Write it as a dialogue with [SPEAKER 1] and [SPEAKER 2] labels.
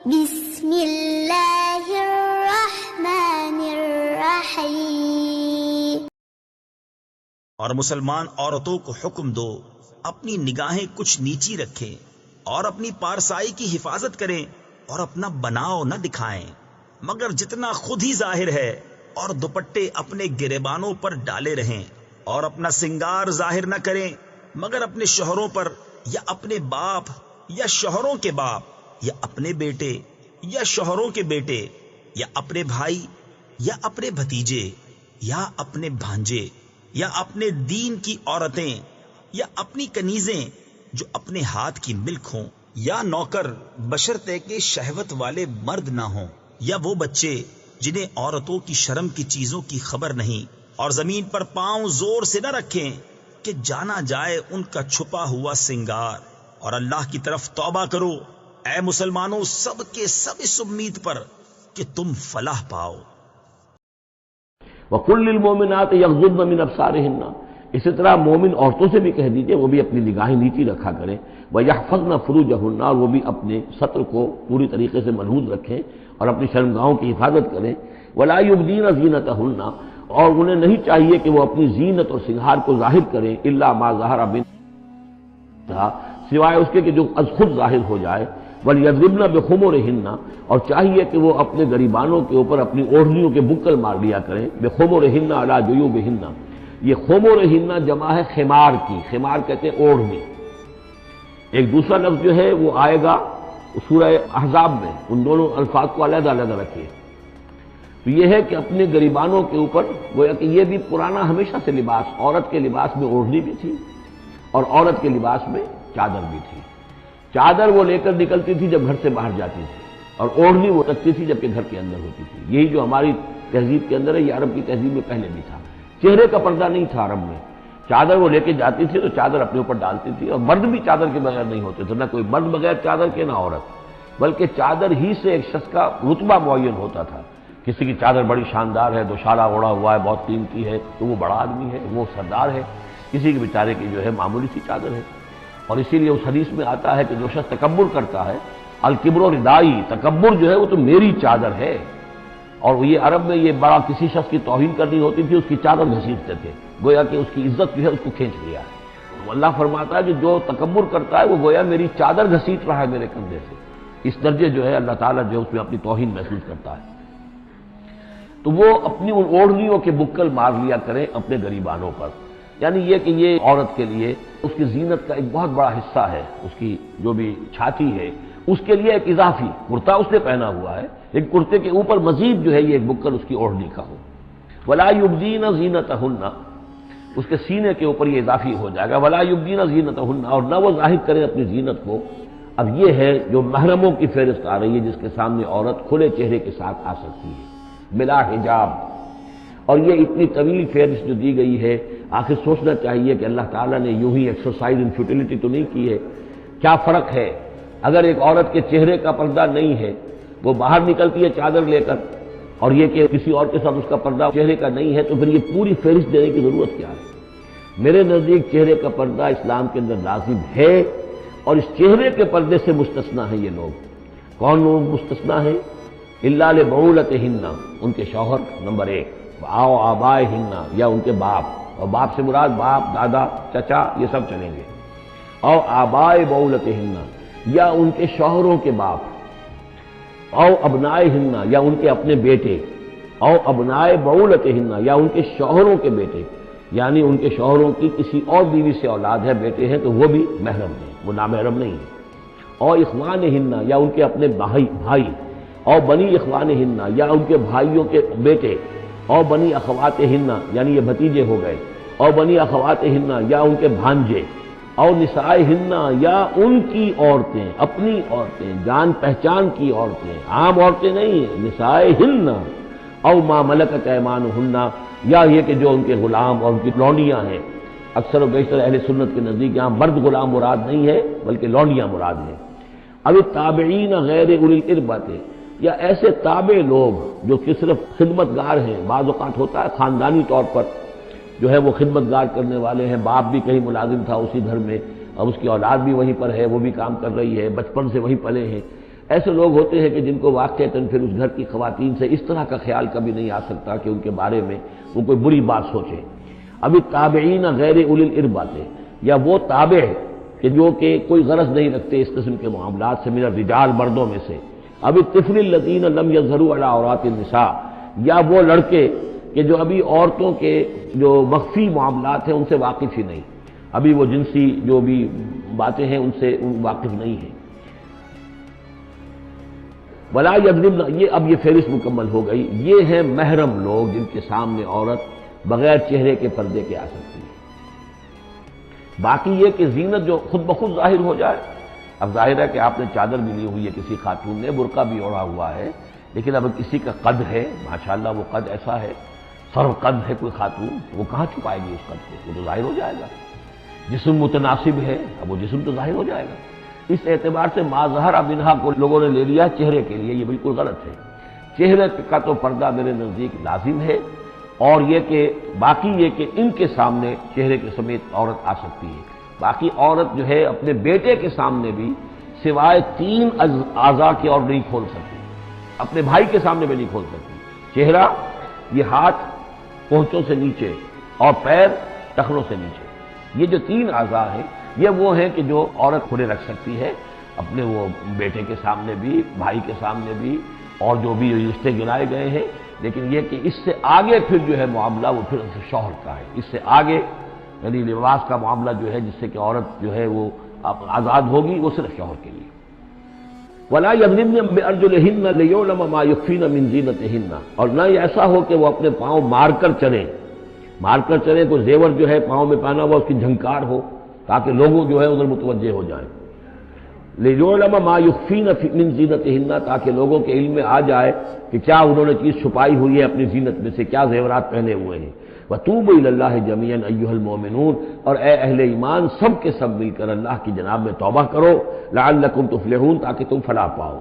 [SPEAKER 1] بسم اللہ الرحمن الرحیم۔
[SPEAKER 2] اور مسلمان عورتوں کو حکم دو اپنی نگاہیں کچھ نیچی رکھیں اور اپنی پارسائی کی حفاظت کریں اور اپنا بناؤ نہ دکھائیں مگر جتنا خود ہی ظاہر ہے، اور دوپٹے اپنے گریبانوں پر ڈالے رہیں، اور اپنا سنگار ظاہر نہ کریں مگر اپنے شوہروں پر یا اپنے باپ یا شوہروں کے باپ یا اپنے بیٹے یا شوہروں کے بیٹے یا اپنے بھائی یا اپنے بھتیجے یا اپنے بھانجے یا اپنے دین کی عورتیں یا اپنی کنیزیں جو اپنے ہاتھ کی ملک ہوں، یا نوکر بشرطے کہ شہوت والے مرد نہ ہوں، یا وہ بچے جنہیں عورتوں کی شرم کی چیزوں کی خبر نہیں، اور زمین پر پاؤں زور سے نہ رکھیں کہ جانا جائے ان کا چھپا ہوا سنگار، اور اللہ کی طرف توبہ کرو اے مسلمانوں سب کے سب اس امید پر کہ تم فلاح پاؤ۔
[SPEAKER 3] وَقُلْ لِلْمُؤْمِنَاتِ يَغْضُضْنَ مِنْ أَبْصَارِهِنَّ، اسی طرح مومن عورتوں سے بھی کہہ دیجئے وہ بھی اپنی نگاہیں نیچی رکھا کریں، وَيَحْفَظْنَ فُرُوجَهُنَّ، اور وہ بھی اپنے سطر کو پوری طریقے سے محفوظ رکھیں اور اپنی شرمگاہوں کی حفاظت کریں، وَلَا يُبْدِينَ زِينَتَهُنَّ، اور انہیں نہیں چاہیے کہ وہ اپنی زینت اور سنگھار کو ظاہر کریں، إِلَّا مَا ظَهَرَ مِنْهَا، سوائے اس کے کہ جو از خود ظاہر ہو جائے، وَلْيَضْرِبْنَ بِخُمُرِهِنَّ، اور چاہیے کہ وہ اپنے گریبانوں کے اوپر اپنی اوڑھنیوں کے بکل مار لیا کریں، بِخُمُرِهِنَّ عَلَى جُيُوبِهِنَّ، یہ خمرہن جمع ہے خمار کی، خمار کہتے ہیں اوڑھنی۔ ایک دوسرا لفظ جو ہے وہ آئے گا سورہ احزاب میں، ان دونوں الفاظ کو علیحدہ علیحدہ رکھیے۔ تو یہ ہے کہ اپنے گریبانوں کے اوپر گویا کہ یہ بھی پرانا ہمیشہ سے لباس، عورت کے لباس میں اوڑھنی بھی تھی اور عورت کے لباس میں چادر بھی تھی۔ چادر وہ لے کر نکلتی تھی جب گھر سے باہر جاتی تھی، اور اوڑھنی وہ رکھتی تھی جب کہ گھر کے اندر ہوتی تھی۔ یہی جو ہماری تہذیب کے اندر ہے، یہ عرب کی تہذیب میں پہلے بھی تھا۔ چہرے کا پردہ نہیں تھا عرب میں، چادر وہ لے کے جاتی تھی تو چادر اپنے اوپر ڈالتی تھی، اور مرد بھی چادر کے بغیر نہیں ہوتے تھے، نہ کوئی مرد بغیر چادر کے نہ عورت، بلکہ چادر ہی سے ایک شخص کا رتبہ معین ہوتا تھا۔ کسی کی چادر بڑی شاندار ہے، دوشالہ اوڑھا ہوا ہے، بہت قیمتی ہے، تو وہ بڑا آدمی ہے، وہ سردار ہے، کسی کے بیچارے کی جو ہے معمولی سی چادر ہے۔ اور اسی لیے اس حدیث میں آتا ہے کہ جو شخص تکبر کرتا ہے، الکبر ردائی، تکبر جو ہے وہ تو میری چادر ہے، اور یہ عرب میں یہ بڑا کسی شخص کی توہین کرنی ہوتی تھی اس کی چادر گھسیٹتے تھے، گویا کہ اس کی عزت جو ہے اس کو کھینچ لیا ہے۔ تو اللہ فرماتا ہے کہ جو تکبر کرتا ہے وہ گویا میری چادر گھسیٹ رہا ہے میرے کندھے سے، اس درجے جو ہے اللہ تعالیٰ جو ہے اس میں اپنی توہین محسوس کرتا ہے۔ تو وہ اپنی ان اوڑھنیوں کے بکل مار لیا کریں اپنے گریبانوں پر، یعنی یہ کہ یہ عورت کے لیے اس کی زینت کا ایک بہت بڑا حصہ ہے، اس کی جو بھی چھاتی ہے اس کے لیے ایک اضافی کرتا اس نے پہنا ہوا ہے، لیکن کرتے کے اوپر مزید جو ہے یہ ایک بکل اس کی اوڑھنی کا ہو۔ وَلَا يُبْدِينَ زِينَتَهُنَّ، اس کے سینے کے اوپر یہ اضافی ہو جائے گا، وَلَا يُبْدِينَ زِينَتَهُنَّ، اور نہ وہ ظاہر کریں اپنی زینت کو۔ اب یہ ہے جو محرموں کی فہرست آ رہی ہے جس کے سامنے عورت کھلے چہرے کے ساتھ آ سکتی ہے بلا حجاب، اور یہ اتنی طویل فہرست جو دی گئی ہے، آخر سوچنا چاہیے کہ اللہ تعالیٰ نے یوں ہی ایکسرسائز ان فیوٹیلٹی تو نہیں کی ہے۔ کیا فرق ہے اگر ایک عورت کے چہرے کا پردہ نہیں ہے، وہ باہر نکلتی ہے چادر لے کر، اور یہ کہ کسی اور کے ساتھ اس کا پردہ چہرے کا نہیں ہے، تو پھر یہ پوری فہرست دینے کی ضرورت کیا ہے؟ میرے نزدیک چہرے کا پردہ اسلام کے اندر لازم ہے، اور اس چہرے کے پردے سے مستثنا ہیں یہ لوگ۔ کون لوگ مستثنا ہیں؟ الا لبعولتہن، ان کے شوہر نمبر ایک، او آبائہن، یا ان کے باپ، اور باپ سے مراد باپ، دادا، چچا، یہ سب چلیں گے، او آبائے بعولتہن، یا ان کے شوہروں کے باپ، او ابنائہن، یا ان کے اپنے بیٹے، او ابنائے بعولتہن، یا ان کے شوہروں کے بیٹے، یعنی ان کے شوہروں کی کسی اور بیوی سے اولاد ہے، بیٹے ہیں، تو وہ بھی محرم ہیں، وہ نامحرم نہیں ہیں، او اخوانہن، یا ان کے اپنے بھائی، او بنی اخوانہن، یا ان کے بھائیوں کے بیٹے، او بنی اخواتہن، یعنی یہ بھتیجے ہو گئے، او بنی اخواتہن، یا ان کے بھانجے، او نسائہن، یا ان کی عورتیں، اپنی عورتیں، جان پہچان کی عورتیں، عام عورتیں نہیں ہیں، نسائہن، او ما ملکت ایمانہن، یا یہ کہ جو ان کے غلام اور ان کی لونڈیاں ہیں۔ اکثر و بیشتر اہل سنت کے نزدیک یہاں مرد غلام مراد نہیں ہے بلکہ لونڈیاں مراد ہیں۔ اب تابعین غیر اولی الاربۃ، یا ایسے تابع لوگ جو کہ صرف خدمت گار ہیں، بعض اوقات ہوتا ہے خاندانی طور پر جو ہے وہ خدمت گار کرنے والے ہیں، باپ بھی کہیں ملازم تھا اسی گھر میں، اب اس کی اولاد بھی وہیں پر ہے، وہ بھی کام کر رہی ہے، بچپن سے وہیں پلے ہیں، ایسے لوگ ہوتے ہیں کہ جن کو واقعتاً پھر اس گھر کی خواتین سے اس طرح کا خیال کبھی نہیں آ سکتا کہ ان کے بارے میں وہ کوئی بری بات سوچے. ابھی تابعین غیر اولی الاربات، یا وہ تابع کہ جو کہ کوئی غرض نہیں رکھتے اس قسم کے معاملات سے، من الرجال مردوں میں سے. ابھی الطفل الذین لم یظہروا علی عورات النساء، یا وہ لڑکے کہ جو ابھی عورتوں کے جو مخفی معاملات ہیں ان سے واقف ہی نہیں، ابھی وہ جنسی جو بھی باتیں ہیں ان سے واقف نہیں ہیں. ولا یضربن، یہ اب یہ فہرست مکمل ہو گئی. یہ ہیں محرم لوگ جن کے سامنے عورت بغیر چہرے کے پردے کے آ سکتی ہے. باقی یہ کہ زینت جو خود بخود ظاہر ہو جائے، اب ظاہر ہے کہ آپ نے چادر بھی لی ہوئی ہے، کسی خاتون نے برقع بھی اوڑھا ہوا ہے، لیکن اب کسی کا قد ہے، ماشاءاللہ وہ قد ایسا ہے، سر قد ہے کوئی خاتون، وہ کہاں چھپائے گی اس قد کو؟ وہ تو ظاہر ہو جائے گا. جسم متناسب ہے، اب وہ جسم تو ظاہر ہو جائے گا. اس اعتبار سے ما ظہر منہا کو لوگوں نے لے لیا چہرے کے لیے، یہ بالکل غلط ہے. چہرے کا تو پردہ میرے نزدیک لازم ہے، اور یہ کہ باقی یہ کہ ان کے سامنے چہرے کے سمیت عورت آ سکتی ہے. باقی عورت جو ہے اپنے بیٹے کے سامنے بھی سوائے 3 اعضاء کے اور نہیں کھول سکتی، اپنے بھائی کے سامنے بھی نہیں کھول سکتی. چہرہ، یہ ہاتھ پونچوں سے نیچے، اور پیر ٹخنوں سے نیچے، یہ جو 3 اعضاء ہیں یہ وہ ہیں کہ جو عورت کھلے رکھ سکتی ہے، اپنے وہ بیٹے کے سامنے بھی، بھائی کے سامنے بھی، اور جو بھی رشتے گنائے گئے ہیں. لیکن یہ کہ اس سے آگے پھر جو ہے معاملہ وہ پھر شوہر کا ہے. اس سے آگے یعنی لباس کا معاملہ جو ہے جس سے کہ عورت جو ہے وہ آزاد ہوگی، وہ صرف شوہر کے لیے. وَلَا يَضْرِبْنَ بِأَرْجُلِهِنَّ لِيُعْلَمَ مَا يُخْفِينَ مِنْ زِينَتِهِنَّ، اور نہ یہ ایسا ہو کہ وہ اپنے پاؤں مار کر چلیں. مار کر چلیں تو زیور جو ہے پاؤں میں پہنا ہوا اس کی جھنکار ہو تاکہ لوگوں جو ہے ادھر متوجہ ہو جائیں. لِيُعْلَمَ مَا يُخْفِينَ مِنْ زِينَتِهِنَّ، تاکہ لوگوں کے علم میں آ جائے کہ کیا انہوں نے چیز چھپائی ہوئی ہے اپنی زینت میں سے، کیا زیورات پہنے ہوئے ہیں. وَتُوبُوا إِلَى اللَّهِ جَمِيعًا أَيُّهَا الْمُؤْمِنُونَ، اور اے اہل ایمان سب کے سب مل کر اللہ کی جناب میں توبہ کرو، لَعَلَّكُمْ تُفْلِحُونَ، تاکہ تم فلاح پاؤ.